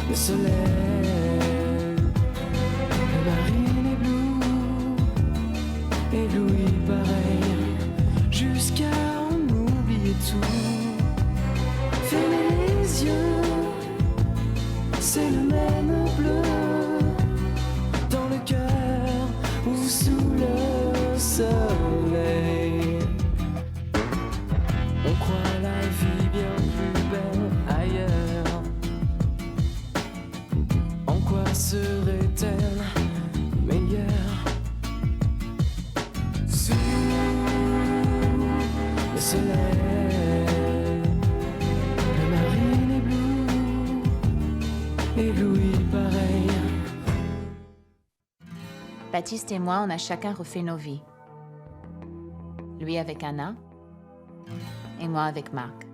le soleil, le marine est blue, et Louis pareil, jusqu'à en oublier tout. Fermez les yeux, c'est le même bleu, dans le cœur ou sous le soleil. On croit la vie bien plus belle ailleurs. En quoi serait-elle meilleure? Sous le soleil, la marine est bleue et Louis pareil. Baptiste et moi, on a chacun refait nos vies. Lui avec Anna et moi avec Marc.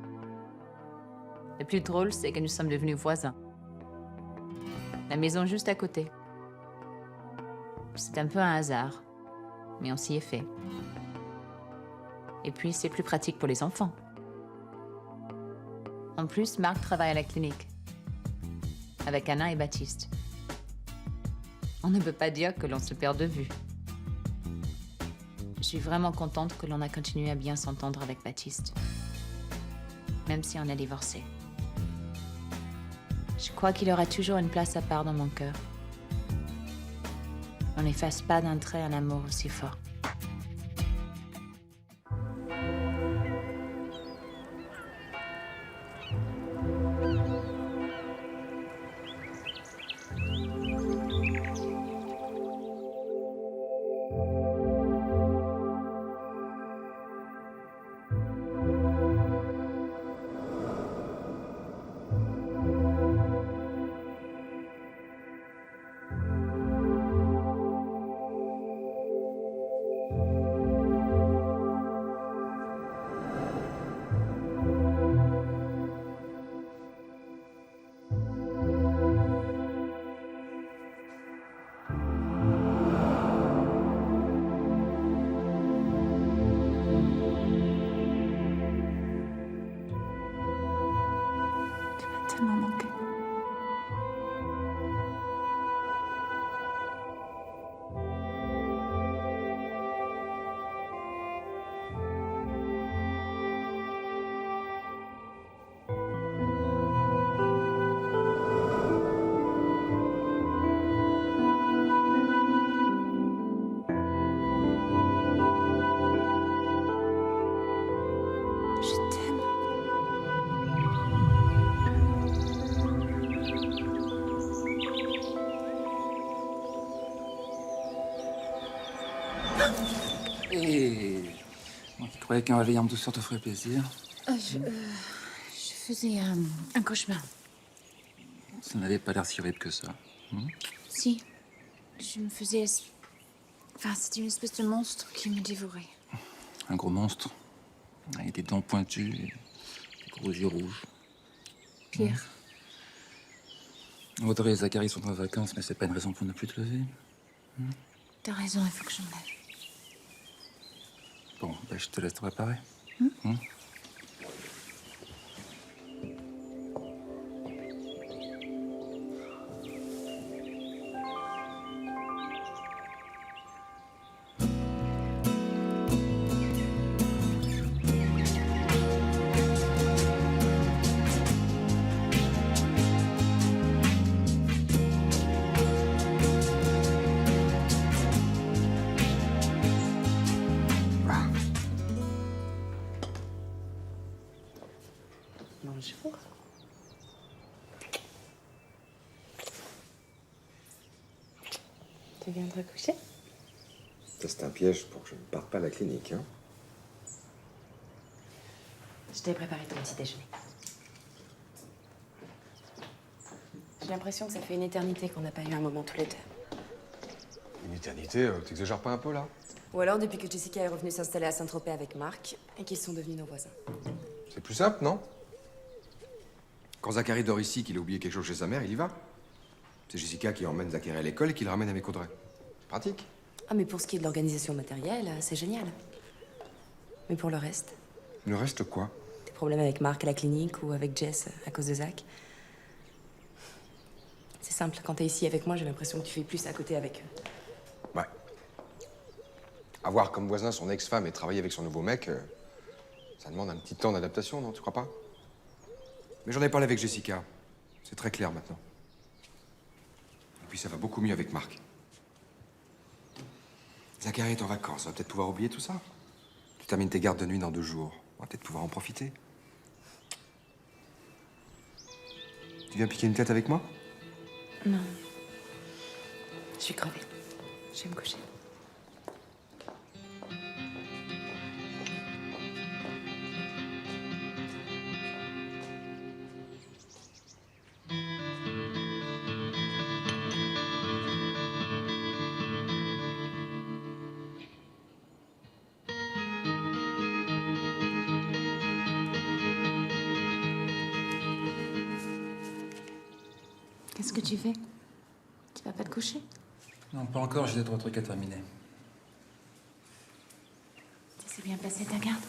Le plus drôle, c'est que nous sommes devenus voisins. La maison juste à côté. C'est un peu un hasard, mais on s'y est fait. Et puis, c'est plus pratique pour les enfants. En plus, Marc travaille à la clinique, avec Anna et Baptiste. On ne peut pas dire que l'on se perd de vue. Je suis vraiment contente que l'on a continué à bien s'entendre avec Baptiste, même si on a divorcé. Je crois qu'il aura toujours une place à part dans mon cœur. On n'efface pas d'un trait un amour aussi fort. Tellement manqué. Je t'aime. Et moi qui croyais qu'un réveil en douceur te ferait plaisir. Je faisais un cauchemar. Ça n'avait pas l'air si horrible que ça. Si, je me faisais... Enfin, c'était une espèce de monstre qui me dévorait. Un gros monstre, avec des dents pointues et des gros yeux rouges. Pire. Audrey et Zachary sont en vacances, mais c'est pas une raison pour ne plus te lever. T'as raison, il faut que j'enlève. Bon, ben, je te laisse te préparer. Bonjour. Tu viens de recoucher? Ça, c'est un piège pour que je ne parte pas à la clinique, hein. Je t'ai préparé ton petit déjeuner. J'ai l'impression que ça fait une éternité qu'on n'a pas eu un moment tous les deux. Une éternité, t'exagères pas un peu, là? Ou alors depuis que Jessica est revenue s'installer à Saint-Tropez avec Marc et qu'ils sont devenus nos voisins. C'est plus simple, non? Quand Zachary dort ici, qu'il a oublié quelque chose chez sa mère, il y va. C'est Jessica qui emmène Zachary à l'école et qui le ramène avec Audrey. Pratique. Ah, mais pour ce qui est de l'organisation matérielle, c'est génial. Mais pour le reste, Il nous reste quoi? problème avec Marc à la clinique ou avec Jess à cause de Zach. C'est simple, quand t'es ici avec moi, j'ai l'impression que tu fais plus à côté avec eux. Ouais. Avoir comme voisin son ex-femme et travailler avec son nouveau mec, ça demande un petit temps d'adaptation, non? Tu crois pas? Mais j'en ai parlé avec Jessica. C'est très clair maintenant. Et puis ça va beaucoup mieux avec Marc. Zachary est en vacances, on va peut-être pouvoir oublier tout ça. Tu termines tes gardes de nuit dans 2 jours. On va peut-être pouvoir en profiter. Tu viens piquer une tête avec moi? Non. Je suis crevée. Je vais me coucher. Qu'est-ce que tu fais? Tu vas pas te coucher? Non, pas encore, j'ai 2-3 trucs à terminer. Ça s'est bien passé ta garde?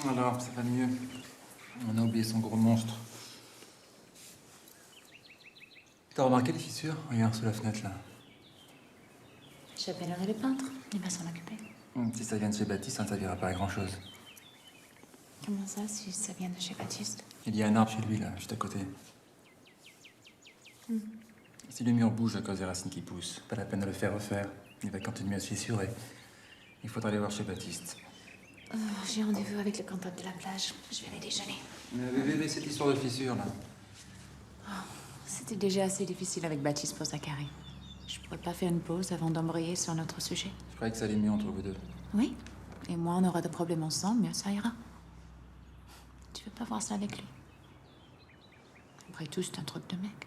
Alors, ça va mieux. On a oublié son gros monstre. T'as remarqué les fissures? Regarde sous la fenêtre, là. J'appellerai le peintre, il va s'en occuper. Si ça vient de chez Baptiste, ça ne servira pas à grand-chose. Comment ça, si ça vient de chez Baptiste? Il y a un arbre chez lui, là, juste à côté. Si le mur bouge à cause des racines qui poussent, pas la peine de le faire refaire. Il va continuer à se fissurer. Il faudra aller voir chez Baptiste. Oh, j'ai rendez-vous avec le comptable de la plage. Je vais aller déjeuner. Mais bébé, cette histoire de fissure, là. C'était déjà assez difficile avec Baptiste pour Zachary. Je pourrais pas faire une pause avant d'embrayer sur notre sujet. Je croyais que ça allait mieux entre vous deux. Oui. Et moi, on aura des problèmes ensemble, mais ça ira. Tu veux pas voir ça avec lui? Après tout, c'est un truc de mec.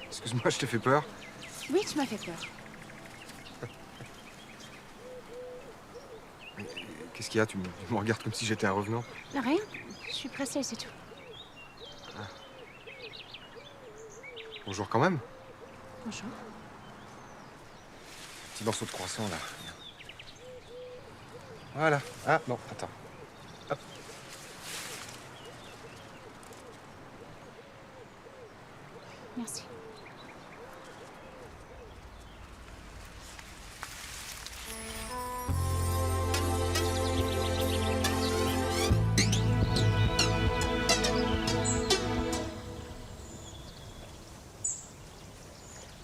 Excuse-moi, je t'ai fait peur. Oui, tu m'as fait peur. Qu'est-ce qu'il y a? Tu me regardes comme si j'étais un revenant. Rien. Je suis pressée, c'est tout. Bonjour quand même. Bonjour. Petit morceau de croissant, là. Voilà. Ah, non, attends. Hop. Merci.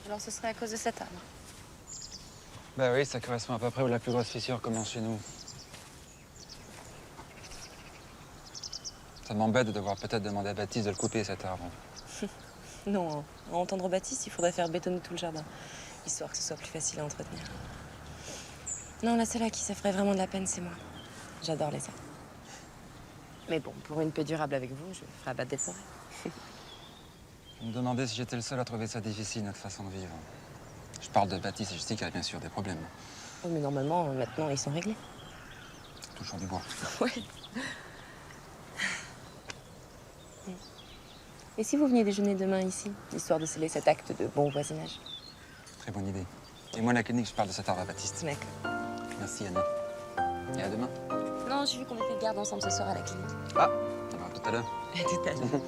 Alors ce serait à cause de cet arbre. Bah oui, ça correspond à peu près où la plus grosse fissure commence chez nous. Ça m'embête de devoir peut-être demander à Baptiste de le couper, cet arbre. Non, à entendre Baptiste, il faudrait faire bétonner tout le jardin, histoire que ce soit plus facile à entretenir. Non, la seule à qui ça ferait vraiment de la peine, c'est moi. J'adore les arbres. Mais bon, pour une paix durable avec vous, je ferai abattre des forêts. Je me demandais si j'étais le seul à trouver ça difficile, notre façon de vivre. Je parle de Baptiste et Jessica, bien sûr, des problèmes. Oh, mais normalement, maintenant, ils sont réglés. Touchons du bois. Ouais. Et si vous veniez déjeuner demain ici, histoire de sceller cet acte de bon voisinage? Très bonne idée. Et moi, à la clinique, je parle de cet arbre à Baptiste. D'accord. Merci, Anna. Et à demain. Non, j'ai vu qu'on était de garde ensemble ce soir à la clinique. Ah, alors à tout à l'heure. À tout à l'heure.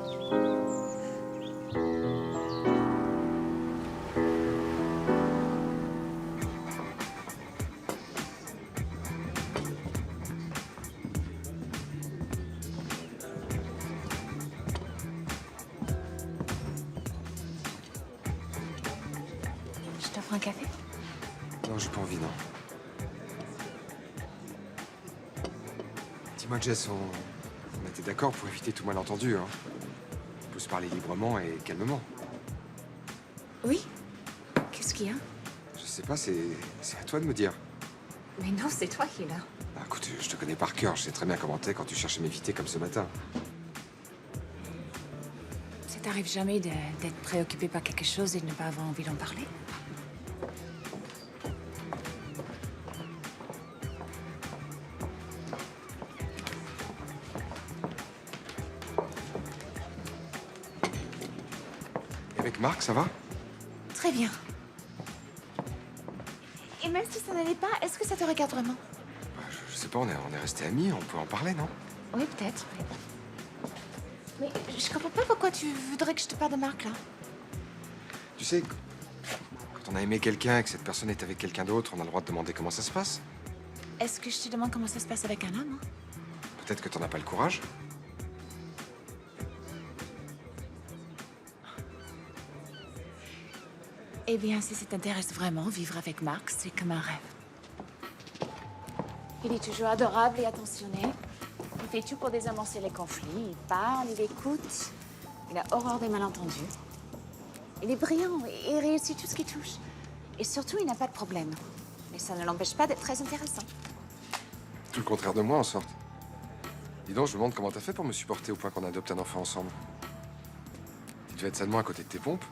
Je t'offre un café? Non, j'ai pas envie, non. Dis-moi, Jess, on était d'accord pour éviter tout malentendu, hein. On peut se parler librement et calmement. Oui? Qu'est-ce qu'il y a? Je sais pas, c'est à toi de me dire. Mais non, c'est toi qui es là. Ah, écoute, je te connais par cœur, je sais très bien comment t'es quand tu cherches à m'éviter comme ce matin. Ça t'arrive jamais d'être préoccupé par quelque chose et de ne pas avoir envie d'en parler? Et avec Marc, ça va? Très bien. Et même si ça n'allait pas, est-ce que ça te regarde vraiment? Bah, je sais pas, on est restés amis, on peut en parler, non? Oui, peut-être. Mais je comprends pas pourquoi tu voudrais que je te parle de Marc, là. Tu sais, quand on a aimé quelqu'un et que cette personne est avec quelqu'un d'autre, on a le droit de demander comment ça se passe. Est-ce que je te demande comment ça se passe avec un homme, hein? Peut-être que t'en as pas le courage. Eh bien, si ça t'intéresse vraiment, vivre avec Marc, c'est comme un rêve. Il est toujours adorable et attentionné. Il fait tout pour désamorcer les conflits. Il parle, il écoute. Il a horreur des malentendus. Il est brillant et il réussit tout ce qu'il touche. Et surtout, il n'a pas de problème. Mais ça ne l'empêche pas d'être très intéressant. Tout le contraire de moi, en sorte. Dis donc, je me demande comment t'as fait pour me supporter au point qu'on adopte un enfant ensemble. Tu devais être salement à côté de tes pompes.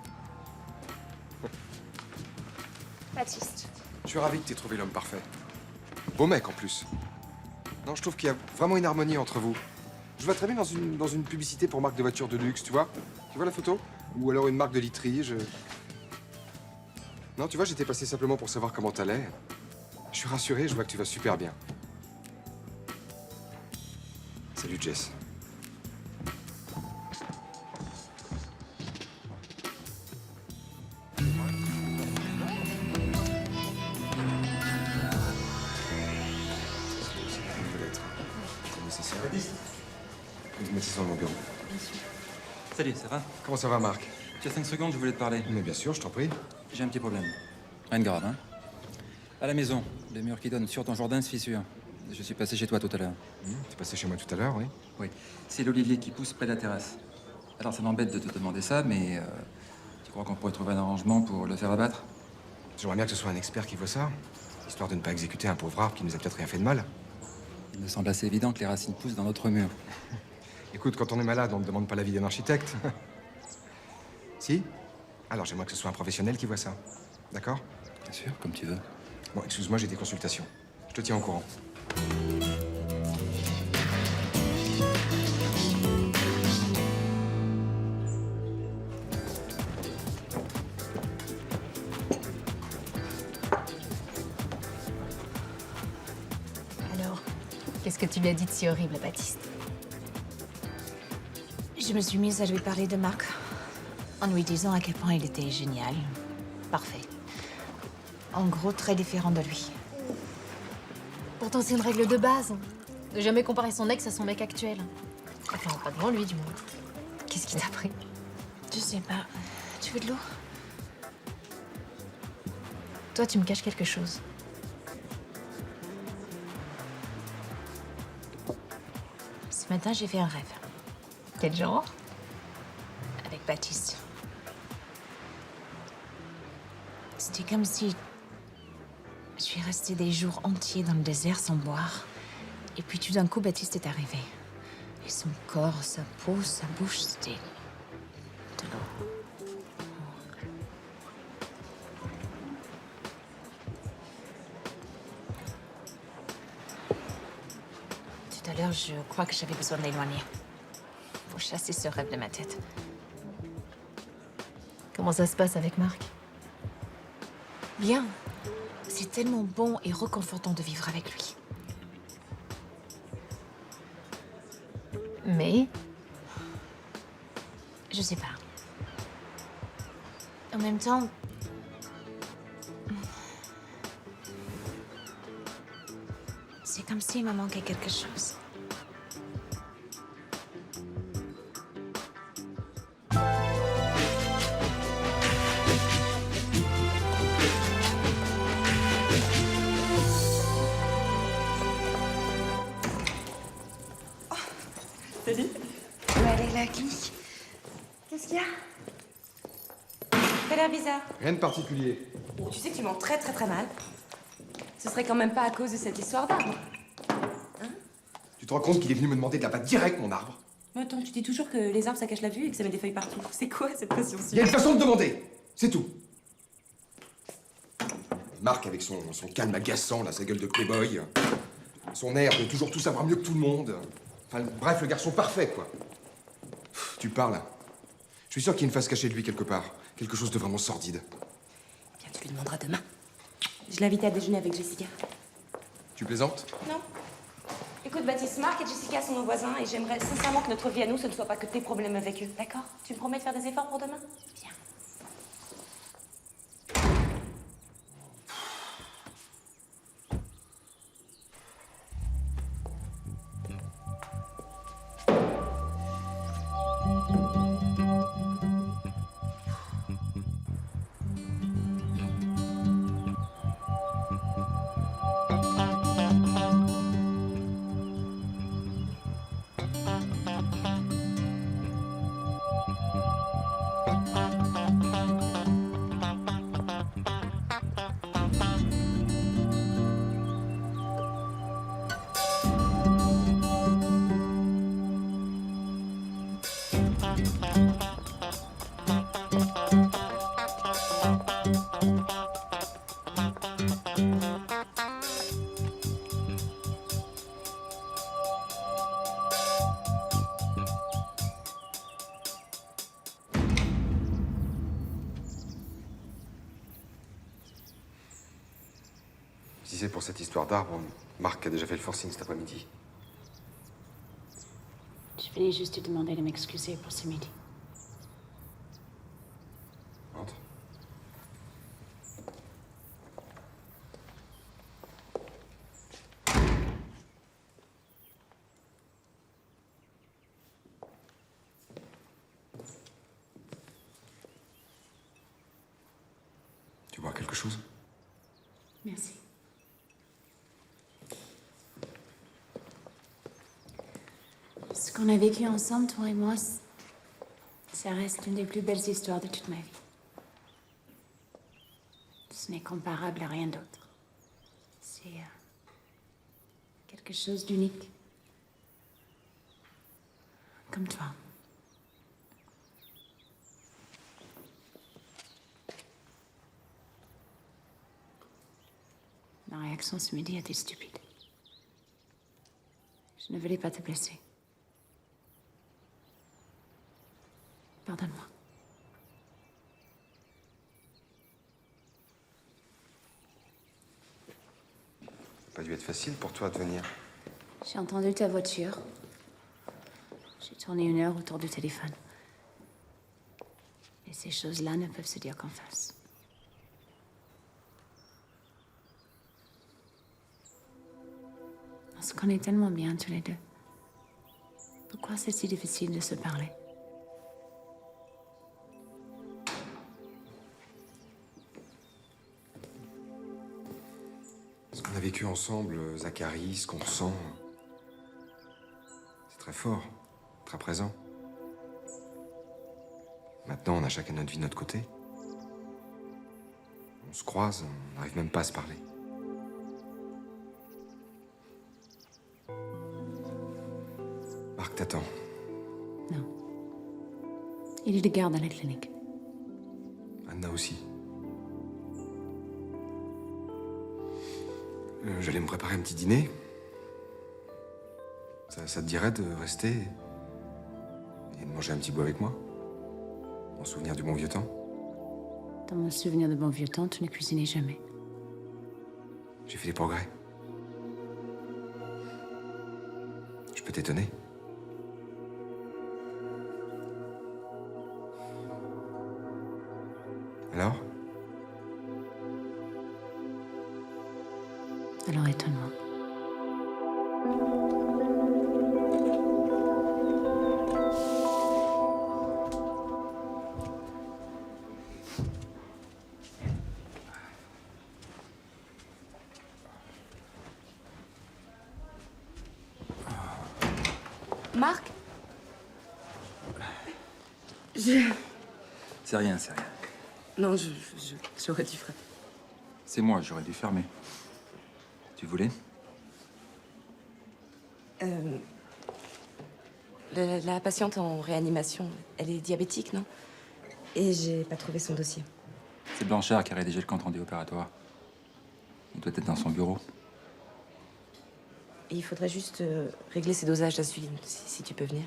Baptiste. Je suis ravi que t'aies trouvé l'homme parfait. Beau mec, en plus. Non, je trouve qu'il y a vraiment une harmonie entre vous. Je vois très bien dans une publicité pour marque de voiture de luxe, tu vois? Tu vois la photo? Ou alors une marque de literie, Non, tu vois, j'étais passé simplement pour savoir comment t'allais. Je suis rassuré, je vois que tu vas super bien. Salut, Jess. Je vais mettre ça sur mon bureau. Salut, ça va? Comment ça va, Marc? Tu as 5 secondes, je voulais te parler. Mais bien sûr, je t'en prie. J'ai un petit problème. Rien de grave, hein? À la maison, le mur qui donne sur ton jardin se fissure. Je suis passé chez toi tout à l'heure. T'es passé chez moi tout à l'heure, oui? Oui, c'est l'olivier qui pousse près de la terrasse. Alors ça m'embête de te demander ça, mais tu crois qu'on pourrait trouver un arrangement pour le faire abattre? J'aimerais bien que ce soit un expert qui voit ça, histoire de ne pas exécuter un pauvre arbre qui nous a peut-être rien fait de mal. Il me semble assez évident que les racines poussent dans notre mur. Écoute, quand on est malade, on ne demande pas l'avis d'un architecte. Si? Alors j'aimerais que ce soit un professionnel qui voit ça. D'accord? Bien sûr, comme tu veux. Bon, excuse-moi, j'ai des consultations. Je te tiens au courant. Alors, qu'est-ce que tu lui as dit de si horrible à Baptiste? Je me suis mise à lui parler de Marc, en lui disant à quel point il était génial, parfait. En gros, très différent de lui. Pourtant, c'est une règle de base. Ne jamais comparer son ex à son mec actuel. Enfin, pas devant lui, du moins. Qu'est-ce qui t'a pris? Je sais pas. Tu veux de l'eau? Toi, tu me caches quelque chose. Ce matin, j'ai fait un rêve Quel genre? avec Baptiste. C'était comme si je suis restée des jours entiers dans le désert sans boire. Et puis tout d'un coup, Baptiste est arrivé. Et son corps, sa peau, sa bouche, c'était de l'eau. Tout à l'heure, je crois que j'avais besoin d'éloigner. Pour chasser ce rêve de ma tête. Comment ça se passe avec Marc? Bien. C'est tellement bon et réconfortant de vivre avec lui. Mais Je sais pas. En même temps... C'est comme s'il me manquait quelque chose. T'as l'air bizarre. Rien de particulier. Bon, tu sais que tu mens très très très mal. Ce serait quand même pas à cause de cette histoire d'arbre. Tu te rends compte qu'il est venu me demander de la pâte direct, mon arbre? Mais attends, tu dis toujours que les arbres ça cache la vue et que ça met des feuilles partout. C'est quoi cette pression Il y a une façon de demander, c'est tout. Marc, avec son calme agaçant, là, sa gueule de playboy, son air de toujours tout savoir mieux que tout le monde. Enfin, bref, le garçon parfait, quoi. Tu parles. Je suis sûr qu'il y a une face cachée de lui quelque part. Quelque chose de vraiment sordide. Bien, tu lui demanderas demain. Je l'invite à déjeuner avec Jessica. Tu plaisantes? Non. Écoute, Baptiste, Marc et Jessica sont nos voisins et j'aimerais sincèrement que notre vie à nous, ce ne soit pas que tes problèmes avec eux. D'accord? Tu me promets de faire des efforts pour demain? Bien. Si c'est pour cette histoire d'arbre, Marc a déjà fait le forcing cet après-midi. Je venais juste te demander de m'excuser pour ce midi. Entre. Tu bois quelque chose? Merci. Ce qu'on a vécu ensemble, toi et moi, ça reste une des plus belles histoires de toute ma vie. Ce n'est comparable à rien d'autre. C'est quelque chose d'unique. Comme toi. Ma réaction ce midi était stupide. Je ne voulais pas te blesser. Pardonne-moi. Ça n'a pas dû être facile pour toi de venir. J'ai entendu ta voiture. J'ai tourné 1 heure autour du téléphone. Et ces choses-là ne peuvent se dire qu'en face. On se connaît tellement bien tous les deux. Pourquoi c'est si difficile de se parler? Ce qu'on a vécu ensemble, Zacharie, ce qu'on ressent, c'est très fort, très présent. Maintenant, on a chacun notre vie de notre côté. On se croise, on n'arrive même pas à se parler. Marc t'attend. Non. Il est de garde à la clinique. Anna aussi. J'allais me préparer un petit dîner. Ça te dirait de rester et de manger un petit bout avec moi? En souvenir du bon vieux temps? Dans mon souvenir de bon vieux temps, tu ne cuisinais jamais. J'ai fait des progrès. Je peux t'étonner. Alors? Alors étonne-moi. Marc? C'est rien, c'est rien. Non, j'aurais dû frapper. C'est moi, j'aurais dû fermer. Tu voulais? La patiente en réanimation, elle est diabétique, non? Et j'ai pas trouvé son dossier. C'est Blanchard qui a rédigé le compte rendu opératoire. Il doit être dans son bureau. Et il faudrait juste régler ses dosages d'insuline, si tu peux venir.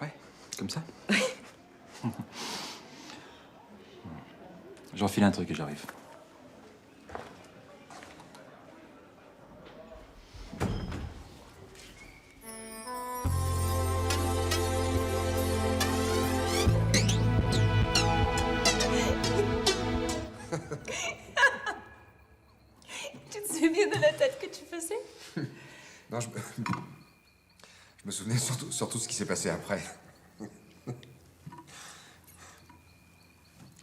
Ouais, comme ça. J'enfile un truc et j'arrive. Tu te souviens de la tête que tu faisais? Non, je me souvenais surtout ce qui s'est passé après.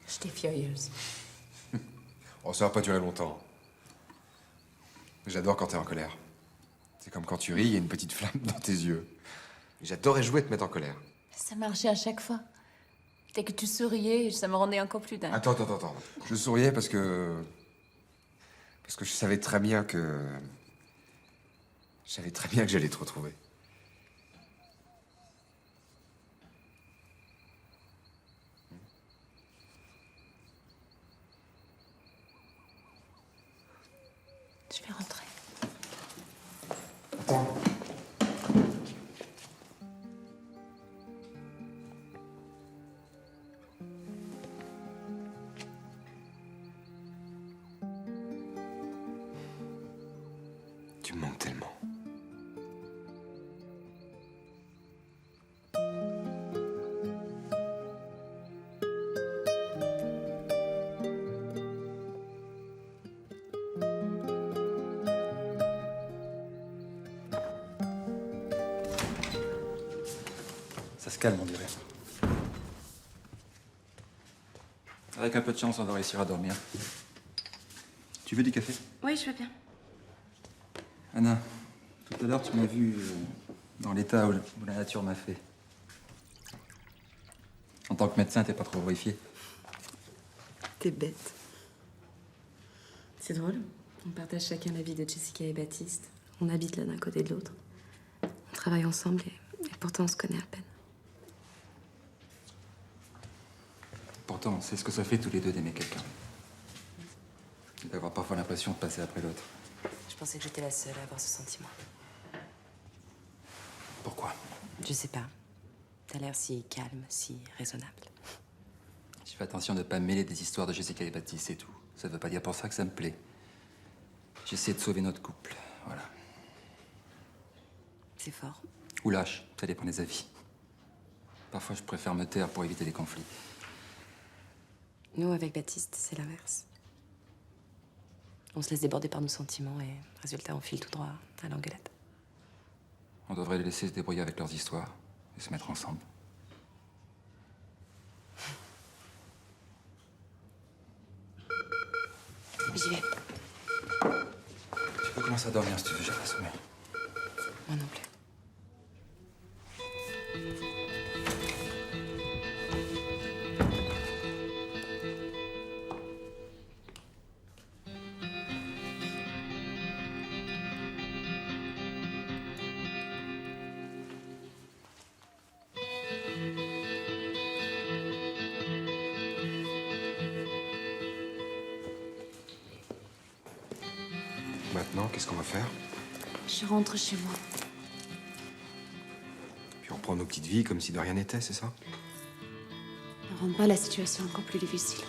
J'étais furieuse. Oh, ça va pas durer longtemps. J'adore quand t'es en colère. C'est comme quand tu ris, il y a une petite flamme dans tes yeux. J'adorais jouer te mettre en colère. Ça marchait à chaque fois. Dès que tu souriais, ça me rendait encore plus dingue. Attends. Je souriais parce que je savais très bien que... Je savais très bien que j'allais te retrouver. Je vais rentrer. Tu me manques tellement. Ça se calme, on dirait. Avec un peu de chance, on va réussir à dormir. Tu veux du café? Oui, je veux bien. Anna, tout à l'heure, tu m'as vu dans l'état où la nature m'a fait. En tant que médecin, t'es pas trop horrifié. T'es bête. C'est drôle. On partage chacun la vie de Jessica et Baptiste. On habite l'un d'un côté de l'autre. On travaille ensemble et pourtant on se connaît à peine. Pourtant, on sait ce que ça fait tous les deux d'aimer quelqu'un. Et d'avoir parfois l'impression de passer après l'autre. Je pensais que j'étais la seule à avoir ce sentiment. Pourquoi? Je sais pas. T'as l'air si calme, si raisonnable. Je fais attention de ne pas mêler des histoires de Jessica et Baptiste, c'est tout. Ça veut pas dire pour ça que ça me plaît. J'essaie de sauver notre couple, voilà. C'est fort. Ou lâche, ça dépend des avis. Parfois, je préfère me taire pour éviter des conflits. Nous, avec Baptiste, c'est l'inverse. On se laisse déborder par nos sentiments et, résultat, on file tout droit à l'engueulade. On devrait les laisser se débrouiller avec leurs histoires et se mettre ensemble. J'y vais. Tu peux commencer à dormir si tu veux, j'ai pas sommeil. Moi non plus. Maintenant, qu'est-ce qu'on va faire? Je rentre chez moi. Puis on reprend nos petites vies comme si de rien n'était, c'est ça? Ne rends pas la situation encore plus difficile.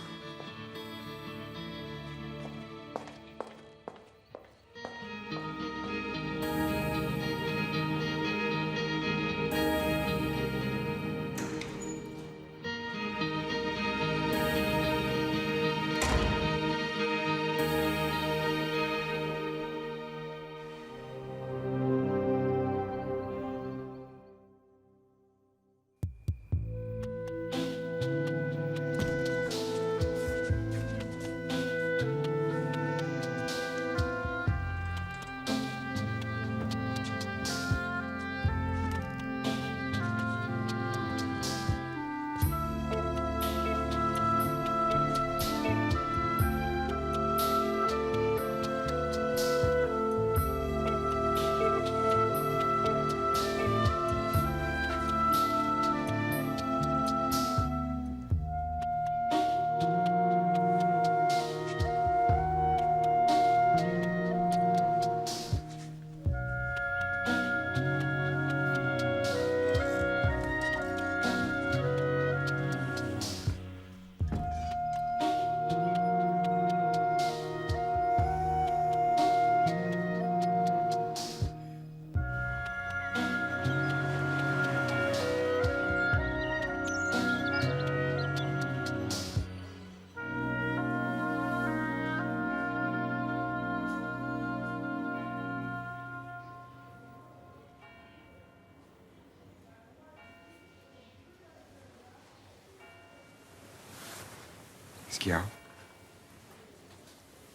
Qu'est-ce qu'il y a?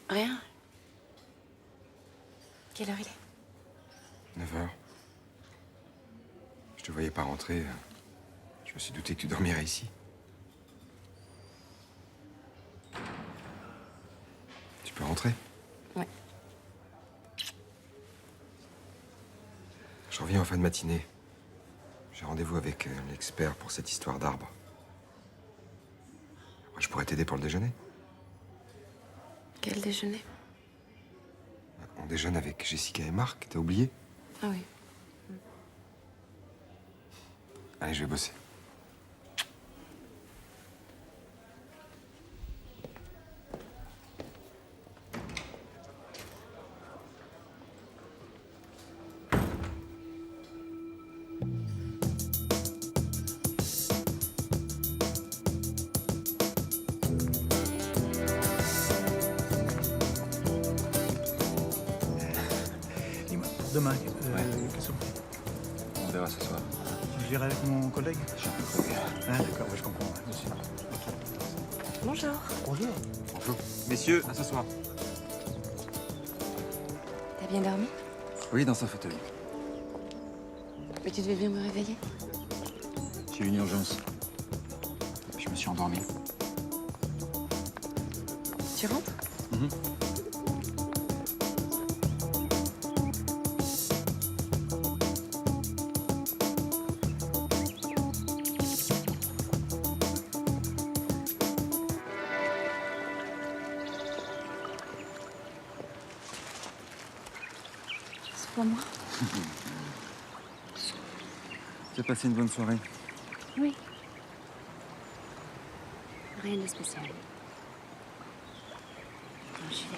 Rien. Quelle heure il est? 9h. Je te voyais pas rentrer. Je me suis douté que tu dormirais ici. Tu peux rentrer? Ouais. Je reviens en fin de matinée. J'ai rendez-vous avec l'expert pour cette histoire d'arbre. Moi, je pourrais t'aider pour le déjeuner. Quel déjeuner? On déjeune avec Jessica et Marc, t'as oublié? Ah oui. Allez, je vais bosser. Dis-moi, pour demain, qu'est-ce qu'on fait? On verra ce soir. Je verrai avec mon collègue. Je suis un peu crevé. Ah, d'accord, ouais, je comprends. Ouais, monsieur. Bonjour. Bonjour. Bonjour. Messieurs, à ce soir. T'as bien dormi? Oui, dans son fauteuil. Mais tu devais bien me réveiller. J'ai eu une urgence. Je me suis endormi. Tu rentres? C'est pour moi? Tu as passé une bonne soirée? Oui. Rien de spécial. Non, je suis là.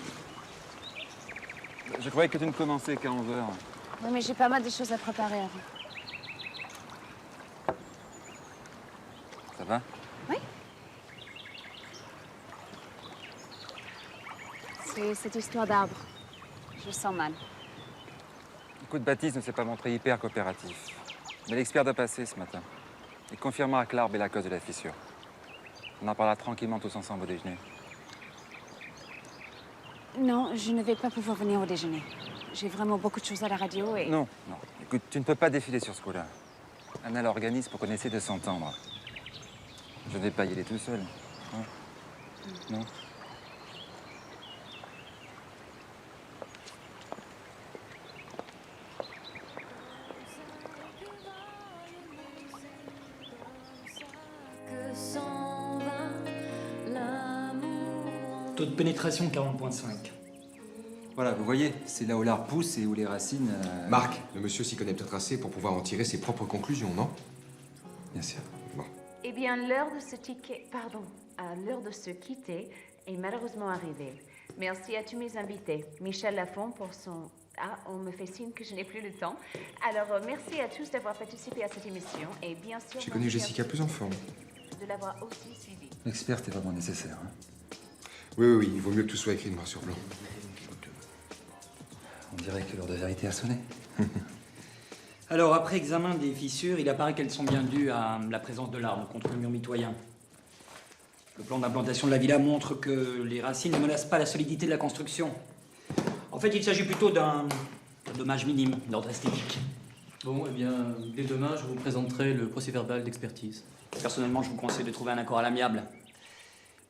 Je croyais que tu ne commençais qu'à 11h. Oui, mais j'ai pas mal de choses à préparer avant. Ça va? Oui? C'est cette histoire d'arbre. Je sens mal. Écoute, Baptiste ne s'est pas montré hyper coopératif. Mais l'expert doit passer ce matin. Il confirmera que l'arbre est la cause de la fissure. On en parlera tranquillement tous ensemble au déjeuner. Non, je ne vais pas pouvoir venir au déjeuner. J'ai vraiment beaucoup de choses à la radio et... Non, non. Écoute, tu ne peux pas défiler sur ce coup-là. Anna l'organise pour qu'on essaie de s'entendre. Je ne vais pas y aller tout seul. Hein? Non. Taux de pénétration 40,5. Voilà, vous voyez, c'est là où l'arbre pousse et où les racines... Marc, le monsieur s'y connaît peut-être assez pour pouvoir en tirer ses propres conclusions, non? Bien sûr. Bon. Eh bien, l'heure de l'heure de se quitter est malheureusement arrivée. Merci à tous mes invités. Michel Lafont pour son... Ah, on me fait signe que je n'ai plus le temps. Alors, merci à tous d'avoir participé à cette émission et bien sûr... J'ai connu Jessica plus en forme. De l'avoir aussi suivi. L'expert est vraiment nécessaire. Hein? Oui, il vaut mieux que tout soit écrit noir sur blanc. On dirait que l'heure de vérité a sonné. Alors, après examen des fissures, il apparaît qu'elles sont bien dues à la présence de l'arbre contre le mur mitoyen. Le plan d'implantation de la villa montre que les racines ne menacent pas la solidité de la construction. En fait, il s'agit plutôt d'un dommage minime d'ordre esthétique. Bon, eh bien, dès demain, je vous présenterai le procès-verbal d'expertise. Personnellement, je vous conseille de trouver un accord à l'amiable.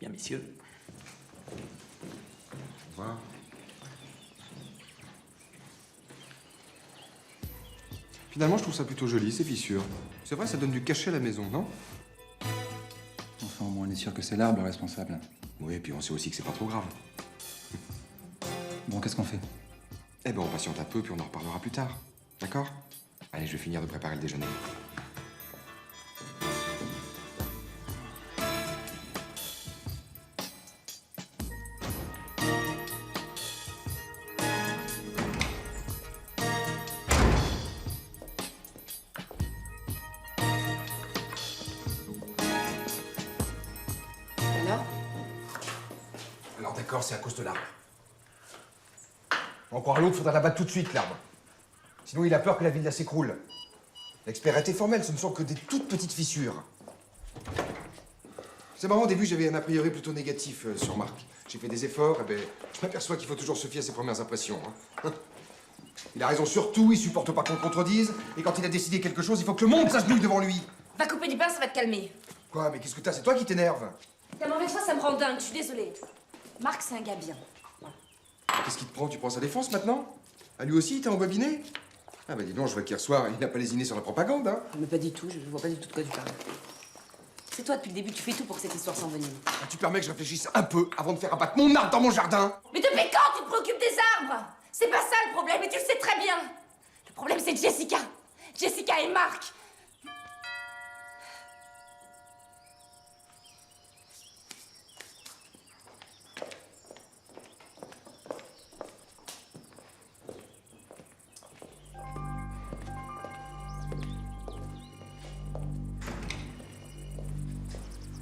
Bien, messieurs. Au revoir. Finalement, je trouve ça plutôt joli, ces fissures. C'est vrai, ça donne du cachet à la maison, non? Enfin, au moins, on est sûr que c'est l'arbre le responsable. Oui, et puis on sait aussi que c'est pas trop grave. Bon, qu'est-ce qu'on fait? Eh ben, on patiente un peu, puis on en reparlera plus tard. D'accord? Allez, je vais finir de préparer le déjeuner. Alors d'accord, c'est à cause de l'arbre. Pour en croire l'autre, faudra l'abattre tout de suite, l'arbre. Sinon, il a peur que la villa s'écroule. L'expert a été formel, ce ne sont que des toutes petites fissures. C'est marrant, au début, j'avais un a priori plutôt négatif sur Marc. J'ai fait des efforts, et ben, je m'aperçois qu'il faut toujours se fier à ses premières impressions. Hein. Il a raison sur tout, il supporte pas qu'on le contredise, et quand il a décidé quelque chose, il faut que le monde s'agenouille devant lui. Va couper du pain, ça va te calmer. Quoi, mais qu'est-ce que t'as? C'est toi qui t'énerve. Ta mauvaise foi, ça me rend dingue, je suis désolée. Marc, c'est un gars bien. Qu'est-ce qui te prend? Tu prends sa défense maintenant? À lui aussi, il t'a embobiné? Ah bah dis donc, je vois qu'hier soir, il n'a pas lésiné sur la propagande, hein. Mais pas du tout, je vois pas du tout de quoi tu parles. C'est toi, depuis le début, tu fais tout pour que cette histoire s'envenime. Ah, tu permets que je réfléchisse un peu avant de faire abattre mon arbre dans mon jardin? Mais depuis quand tu te préoccupes des arbres? C'est pas ça le problème, et tu le sais très bien. Le problème, c'est Jessica. Jessica et Marc.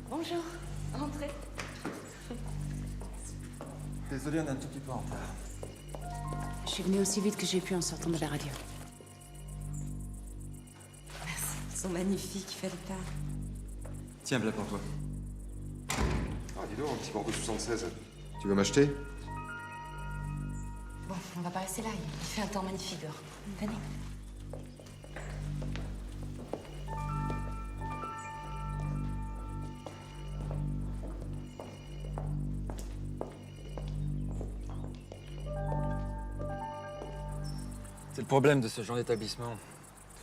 Bonjour, entrez. Désolé, on est un tout petit peu en retard. Je suis venue aussi vite que j'ai pu en sortant de la radio. Merci. Ils sont magnifiques, il fallait pas. Tiens, voilà pour toi. Ah, dis donc, un petit Bordeaux 76. Tu veux m'acheter? Bon, on va pas rester là, il fait un temps magnifique dehors. Venez. C'est le problème de ce genre d'établissement.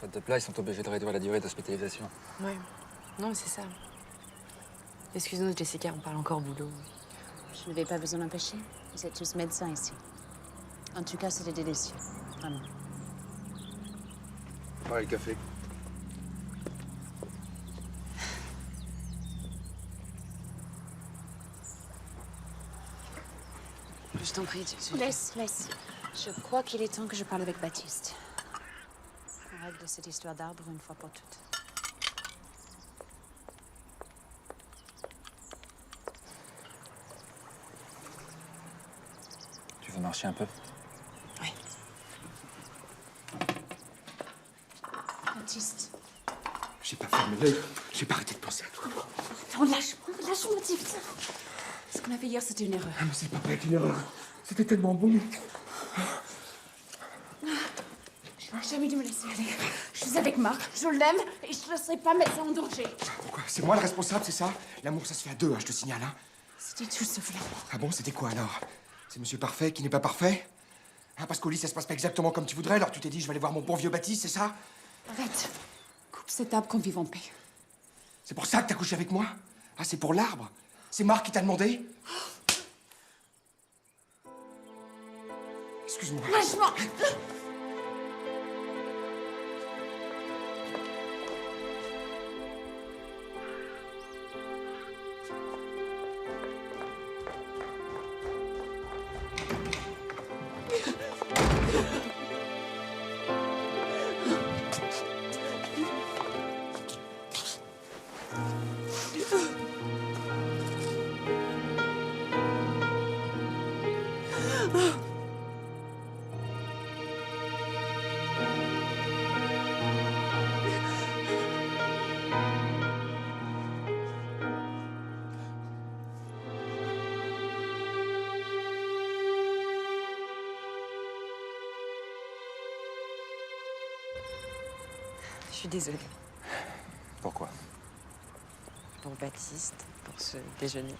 Faute de place, ils sont obligés de réduire la durée d'hospitalisation. Ouais. Non, mais c'est ça. Excuse-nous, Jessica, on parle encore boulot. Je n'avais pas besoin d'empêcher. Vous êtes tous médecins ici. En tout cas, c'était délicieux. Vraiment. Ouais, le café. Je t'en prie, Laisse. Je crois qu'il est temps que je parle avec Baptiste. On règle cette histoire d'arbre une fois pour toutes. Tu veux marcher un peu? Oui. Baptiste. J'ai pas fermé l'œil, j'ai pas arrêté de penser à toi. Non, lâche-moi, putain. Ce qu'on a fait hier, c'était une erreur. Ah, mais c'est pas vrai qu'une erreur. C'était tellement bon. Je n'aurais jamais dû me laisser aller. Je suis avec Marc, je l'aime et je ne laisserai pas mettre ça en danger. Pourquoi? C'est moi le responsable, c'est ça? L'amour, ça se fait à deux, hein, je te signale, hein. C'était tout sauf l'amour. Ah bon, c'était quoi alors? C'est Monsieur Parfait qui n'est pas parfait? Hein, parce qu'au lit, ça se passe pas exactement comme tu voudrais, alors tu t'es dit, je vais aller voir mon bon vieux Baptiste, c'est ça? Arrête. Coupe cet arbre qu'on vive en paix. C'est pour ça que t'as couché avec moi? Ah, c'est pour l'arbre? C'est Marc qui t'a demandé? Excuse-moi. Lâche-moi. Je suis désolée. Pourquoi? Pour Baptiste, pour ce déjeuner.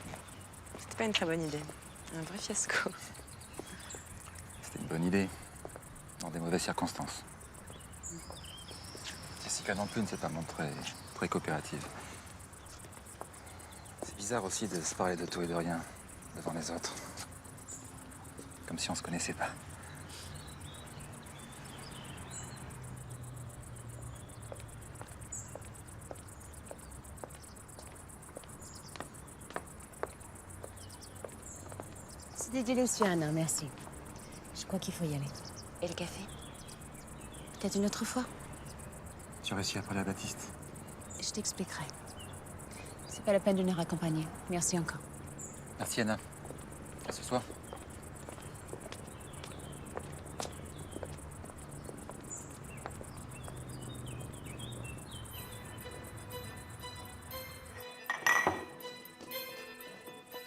C'était pas une très bonne idée. Un vrai fiasco. C'était une bonne idée. Dans des mauvaises circonstances. Jessica non plus ne s'est pas montrée très coopérative. C'est bizarre aussi de se parler de tout et de rien devant les autres. Comme si on se connaissait pas. C'était délicieux, Anna, merci. Je crois qu'il faut y aller. Et le café? Peut-être une autre fois. Tu as réussi à parler à Baptiste? Je t'expliquerai. C'est pas la peine de nous raccompagner. Merci encore. Merci Anna. À ce soir.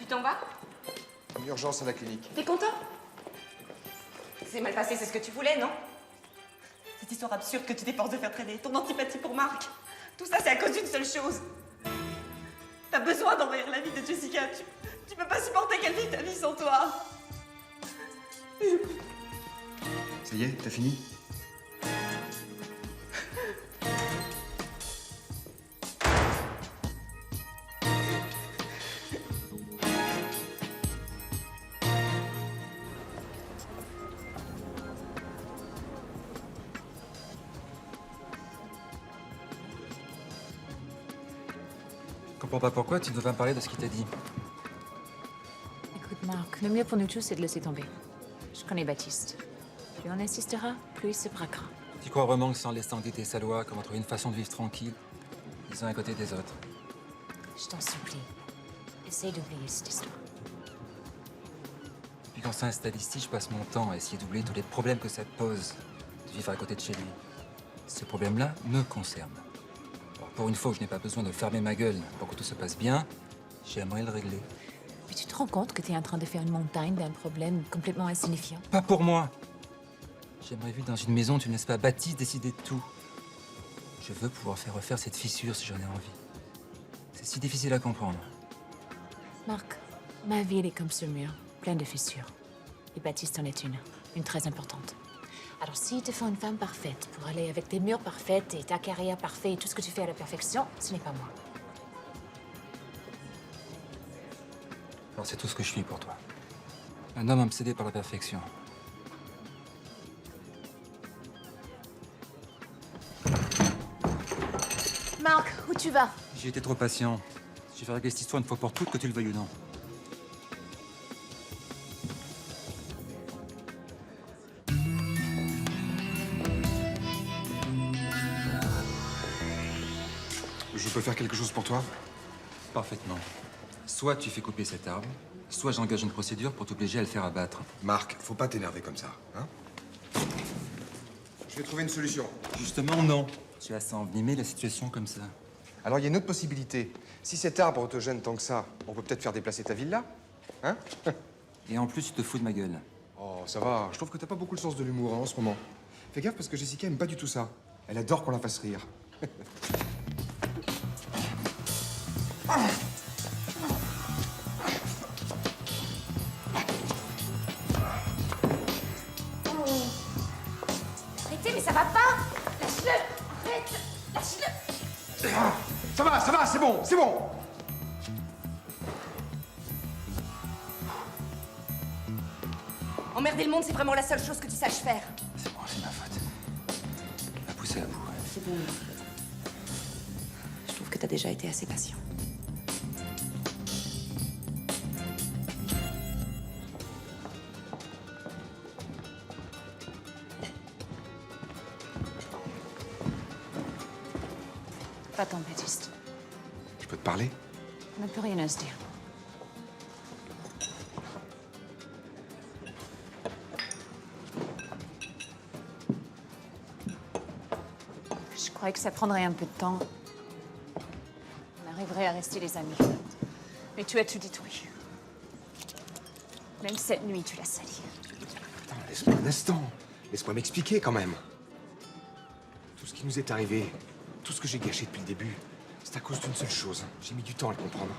Tu t'en vas? Une urgence à la clinique. T'es content? C'est mal passé, c'est ce que tu voulais, non? Cette histoire absurde que tu t'efforces de faire traîner, ton antipathie pour Marc, tout ça c'est à cause d'une seule chose. T'as besoin d'envahir la vie de Jessica. Tu peux pas supporter qu'elle vive ta vie sans toi. Ça y est, t'as fini? Je comprends pas pourquoi tu ne veux pas me parler de ce qu'il t'a dit. Écoute, Marc, le mieux pour nous tous, c'est de laisser tomber. Je connais Baptiste. Plus on insistera, plus il se braquera. Tu crois vraiment que sans laisser Tanguy et Salois, comment trouver une façon de vivre tranquille, les uns à côté des autres? Je t'en supplie. Essaye d'oublier cette histoire. Puis quand ça s'installe ici, je passe mon temps à essayer d'oublier tous les problèmes que ça te pose de vivre à côté de chez lui. Ce problème-là me concerne. Alors, pour une fois que je n'ai pas besoin de fermer ma gueule pour que tout se passe bien, j'aimerais le régler. Mais tu te rends compte que tu es en train de faire une montagne d'un problème complètement insignifiant? Pas pour moi. J'aimerais vivre dans une maison où tu ne laisses pas Baptiste décider de tout. Je veux pouvoir faire refaire cette fissure si j'en ai envie. C'est si difficile à comprendre. Marc, ma vie, elle est comme ce mur, plein de fissures. Et Baptiste en est une très importante. Alors s'il te faut une femme parfaite pour aller avec tes murs parfaits et ta carrière parfaite et tout ce que tu fais à la perfection, ce n'est pas moi. Alors c'est tout ce que je suis pour toi. Un homme obsédé par la perfection. Marc, où tu vas? J'ai été trop patient. Je vais régler cette histoire une fois pour toutes, que tu le veuilles ou non. Je peux faire quelque chose pour toi? Parfaitement. Soit tu fais couper cet arbre, soit j'engage une procédure pour t'obliger à le faire abattre. Marc, faut pas t'énerver comme ça, hein? Je vais trouver une solution. Justement, non. Tu vas s'envenimer la situation comme ça. Alors, il y a une autre possibilité. Si cet arbre te gêne tant que ça, on peut peut-être faire déplacer ta villa, hein? Et en plus, tu te fous de ma gueule. Oh, ça va. Je trouve que t'as pas beaucoup le sens de l'humour hein, en ce moment. Fais gaffe parce que Jessica aime pas du tout ça. Elle adore qu'on la fasse rire. Arrêtez, mais ça va pas! Lâche-le! Arrête! Lâche-le! Ça va, c'est bon, c'est bon! Emmerder le monde, c'est vraiment la seule chose que tu saches faire. C'est bon, c'est ma faute. Elle m'a poussé à bout. C'est bon. Je trouve que t'as déjà été assez patient. Va-t'en, Baptiste. Je peux te parler? On n'a plus rien à se dire. Je croyais que ça prendrait un peu de temps. On arriverait à rester les amis. Mais tu as tout détruit. Même cette nuit, tu l'as sali. Attends, laisse-moi un instant. Laisse-moi m'expliquer quand même. Tout ce qui nous est arrivé, tout ce que j'ai gâché depuis le début, c'est à cause d'une seule chose. J'ai mis du temps à le comprendre.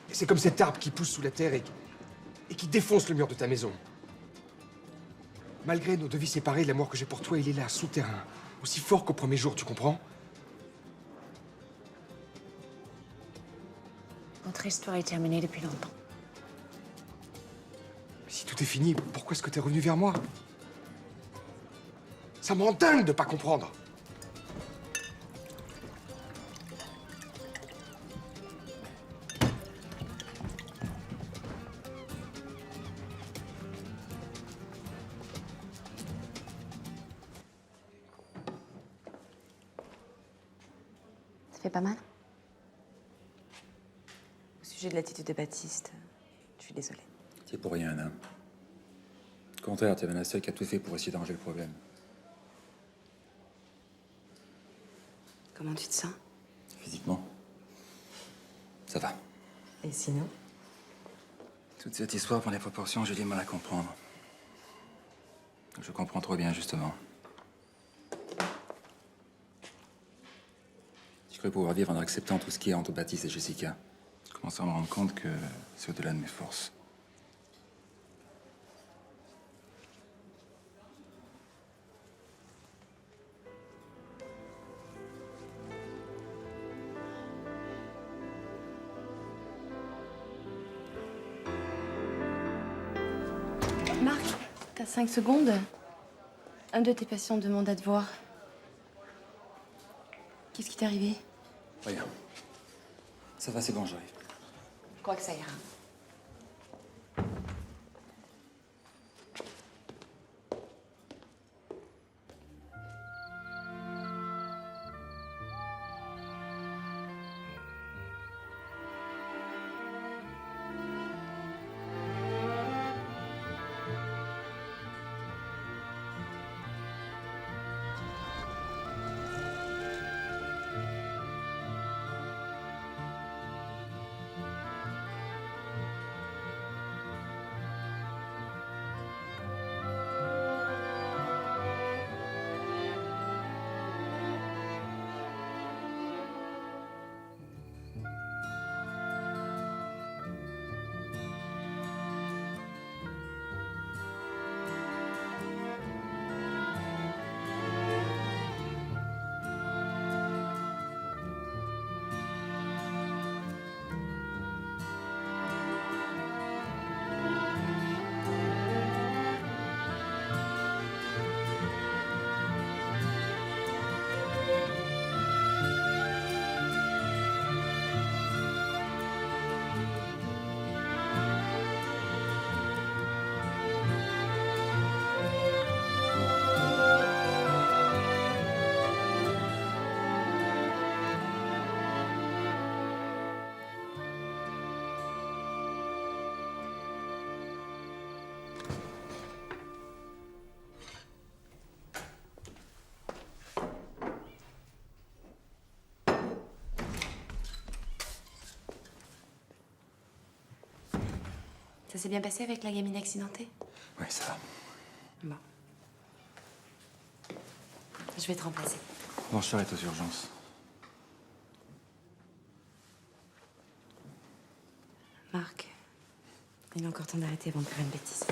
Et c'est comme cet arbre qui pousse sous la terre et qui défonce le mur de ta maison. Malgré nos deux vies séparées, l'amour que j'ai pour toi, il est là, souterrain. Aussi fort qu'au premier jour, tu comprends? Notre histoire est terminée depuis longtemps. Mais si tout est fini, pourquoi est-ce que t'es revenu vers moi? Ça me rend dingue de pas comprendre. Ça fait pas mal? Au sujet de l'attitude de Baptiste, je suis désolée. C'est pour rien, hein. Au contraire, tu es la seule qui a tout fait pour essayer d'arranger le problème. Comment tu te sens? Physiquement, ça va. Et sinon? Toute cette histoire prend des proportions que j'ai du mal à comprendre. Je comprends trop bien, justement. Je croyais pouvoir vivre en acceptant tout ce qui est entre Baptiste et Jessica. Je commence à me rendre compte que c'est au-delà de mes forces. Marc, t'as 5 secondes? Un de tes patients demande à te voir. Qu'est-ce qui t'est arrivé? Rien. Ça va, c'est bon, j'arrive. Je crois que ça ira. Ça s'est bien passé avec la gamine accidentée? Oui, ça va. Bon. Je vais te remplacer. Bon, je serai aux urgences. Marc, il est encore temps d'arrêter avant de faire une bêtise.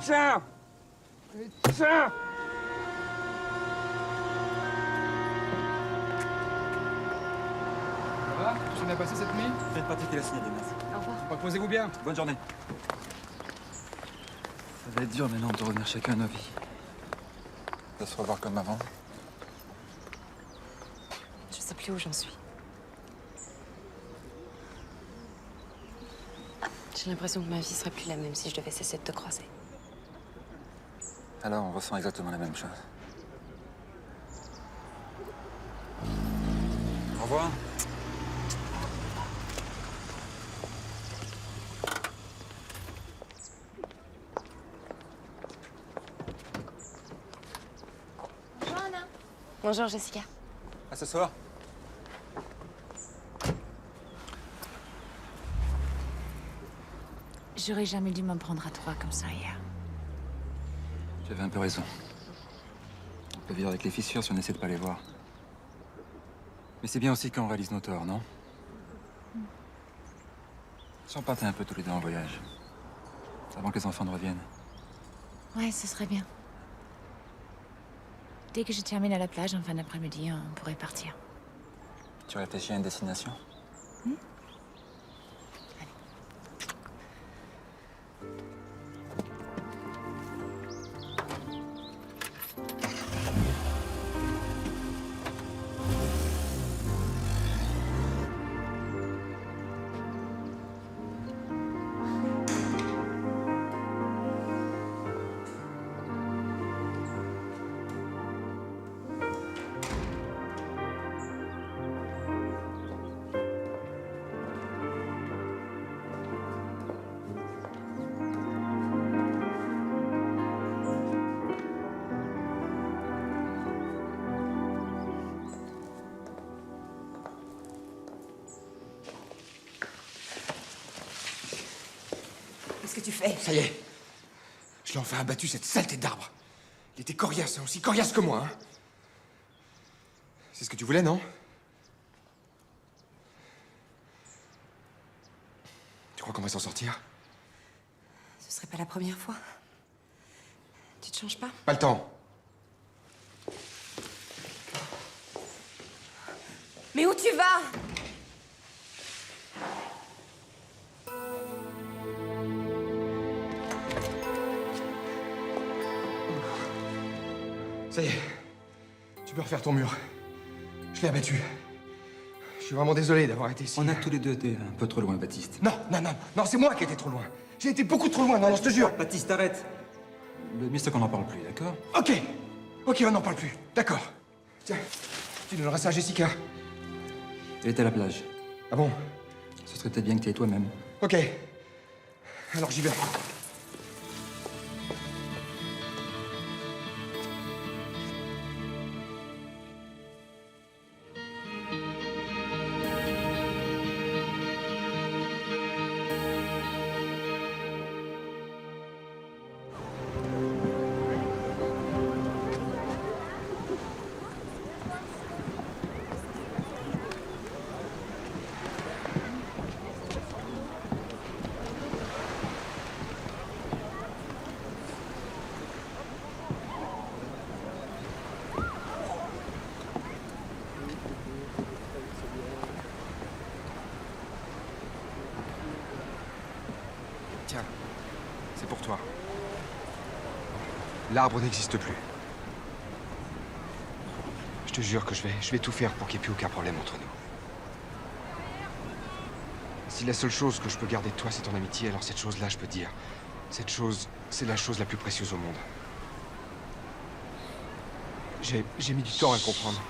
Tiens! Tiens! Ça va? Tu bien passé cette nuit? Faites particulier la signale, merci. Au revoir. Reposez-vous bien. Bonne journée. Ça va être dur maintenant de revenir chacun à nos vies. De se revoir comme avant. Je sais plus où j'en suis. J'ai l'impression que ma vie serait plus la même si je devais cesser de te croiser. Alors, on ressent exactement la même chose. Au revoir. Bonjour Anna. Bonjour Jessica. À ce soir. J'aurais jamais dû m'en prendre à toi comme ça hier. J'avais un peu raison. On peut vivre avec les fissures si on essaie de pas les voir. Mais c'est bien aussi quand on réalise nos torts, non? Si on partait un peu tous les deux en voyage. Avant que les enfants ne reviennent. Ouais, ce serait bien. Dès que je termine à la plage en fin d'après-midi, on pourrait partir. Tu réfléchis à une destination? Qu'est-ce que tu fais? Ça y est. Je l'ai enfin abattu, cette saleté d'arbre. Il était coriace, hein, aussi coriace que moi, hein. C'est ce que tu voulais, non? Tu crois qu'on va s'en sortir? Ce serait pas la première fois. Tu te changes pas? Pas le temps. Mais où tu vas? Ça y est. Tu peux refaire ton mur. Je l'ai abattu. Je suis vraiment désolé d'avoir été ici. On a tous les deux été un peu trop loin, Baptiste. Non, non, non, non, c'est moi qui ai été trop loin. J'ai été beaucoup trop loin, non, non, je te jure. Baptiste, arrête. Le mieux, c'est qu'on n'en parle plus, d'accord? Ok. Ok, on n'en parle plus. D'accord. Tiens, tu donneras ça à Jessica. Elle était à la plage. Ah bon? Ce serait peut-être bien que tu aies toi-même. Ok. Alors j'y vais. Tiens, c'est pour toi. L'arbre n'existe plus. Je te jure que je vais tout faire pour qu'il n'y ait plus aucun problème entre nous. Si la seule chose que je peux garder de toi, c'est ton amitié, alors cette chose-là, je peux te dire, cette chose, c'est la chose la plus précieuse au monde. J'ai mis du temps à le comprendre.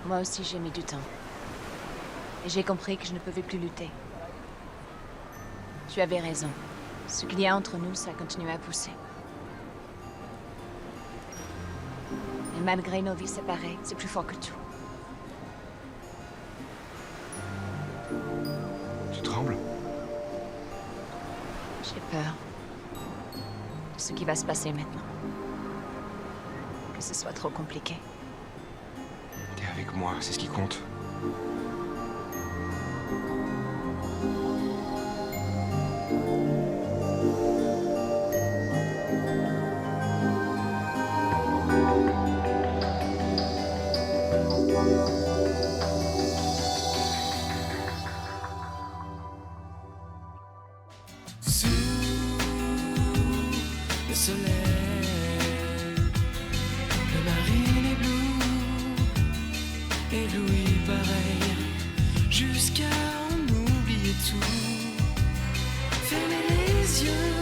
Moi aussi, j'ai mis du temps. Et j'ai compris que je ne pouvais plus lutter. Tu avais raison. Ce qu'il y a entre nous, ça continue à pousser. Et malgré nos vies séparées, c'est plus fort que tout. Tu trembles? J'ai peur de ce qui va se passer maintenant. Que ce soit trop compliqué. T'es avec moi, c'est ce qui compte. Sous le soleil, le marine est bleu, ébloui pareil, jusqu'à en oublier tout. Fermez les yeux,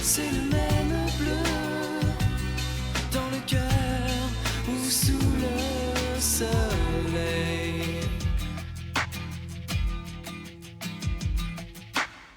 c'est le même.